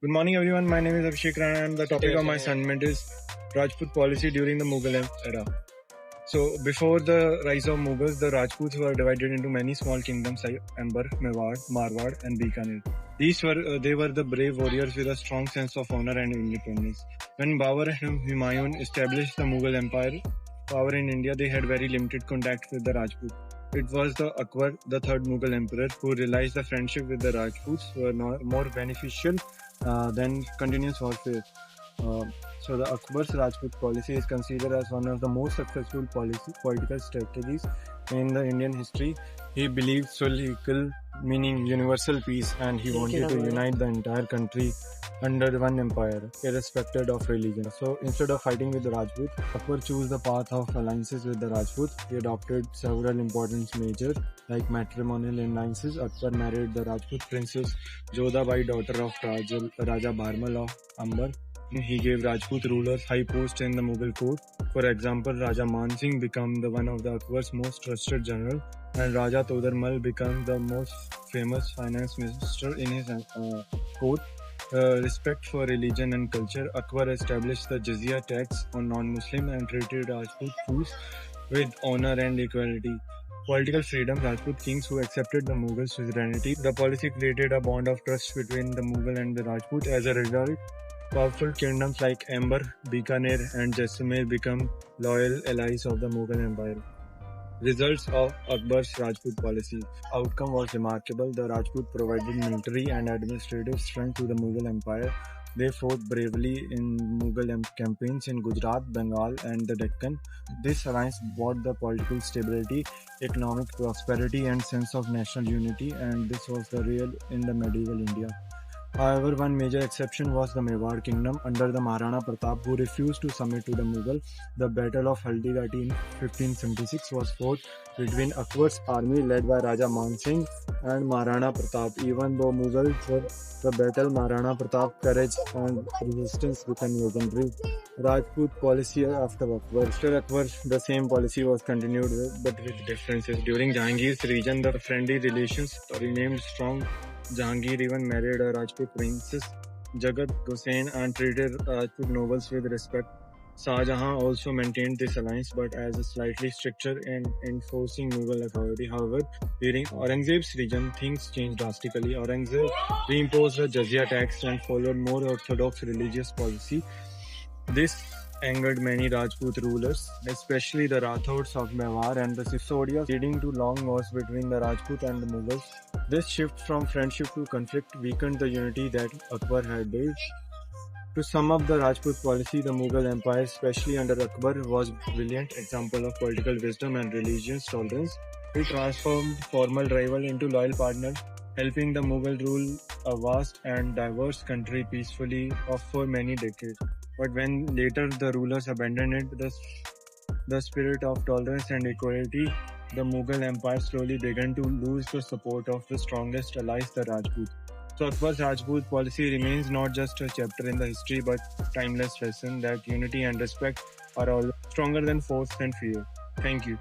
Good morning, everyone. My name is Abhishek Rana, and the topic of my assignment is Rajput policy during the Mughal era. So, before the rise of Mughals, the Rajputs were divided into many small kingdoms like Amber, Mewar, Marwar, and Bikaner. They were the brave warriors with a strong sense of honor and independence. When Babur and Humayun established the Mughal Empire power in India, they had very limited contact with the Rajputs. It was the Akbar, the third Mughal emperor, who realized the friendship with the Rajputs were more beneficial than continuous warfare. Uh, so the Akbar's Rajput policy is considered as one of the most successful political strategies in the Indian history. He believed Sulh-e-Kal, meaning universal peace, and he wanted to unite the entire country under one empire, irrespective of religion. So instead of fighting with the Rajput, Akbar chose the path of alliances with the Rajput. He adopted several important measures like matrimonial alliances. Akbar married the Rajput princess Jodhabai, daughter of Raja Bharmal of Amber. He gave Rajput rulers high posts in the Mughal court. For example, Raja Man Singh became one of the Akbar's most trusted general, and Raja Todarmal became the most famous finance minister in his court. Respect for religion and culture. Akbar established the jizya tax on non-Muslim and treated Rajput fools with honor and equality. Political freedom. Rajput kings who accepted the Mughal suzerainty. The policy created a bond of trust between the Mughal and the Rajput. As a result, powerful kingdoms like Amber, Bikaner, and Jaisalmer become loyal allies of the Mughal Empire. Results of Akbar's Rajput policy. Outcome was remarkable. The Rajput provided military and administrative strength to the Mughal Empire. They fought bravely in Mughal campaigns in Gujarat, Bengal, and the Deccan. This alliance brought the political stability, economic prosperity, and sense of national unity, and this was the real in the medieval India. However, one major exception was the Mewar kingdom under the Maharana Pratap, who refused to submit to the Mughal. The Battle of Haldighati in 1576 was fought between Akbar's army led by Raja Man Singh and Maharana Pratap. Even though Mughals won the battle, Maharana Pratap's courage and resistance became legendary. Rajput policy after Akbar. After Akbar, the same policy was continued but with differences. During Jahangir's region, the friendly relations remained strong. Jahangir even married a Rajput princess, Jagat Hussain, and treated Rajput nobles with respect. Shah Jahan also maintained this alliance but as a slightly stricter in enforcing Mughal authority. However, during Aurangzeb's reign, things changed drastically. Aurangzeb reimposed the jizya tax and followed more orthodox religious policy. This angered many Rajput rulers, especially the Rathors of Mewar and the Sisodias, leading to long wars between the Rajput and the Mughals. This shift from friendship to conflict weakened the unity that Akbar had built. To sum up the Rajput policy, the Mughal Empire, especially under Akbar, was a brilliant example of political wisdom and religious tolerance. It transformed formal rival into loyal partner, helping the Mughal rule a vast and diverse country peacefully for many decades. But when later the rulers abandoned it, the spirit of tolerance and equality, the Mughal Empire slowly began to lose the support of the strongest allies, the Rajput. So Akbar's Rajput policy remains not just a chapter in the history but timeless lesson that unity and respect are all stronger than force and fear. Thank you.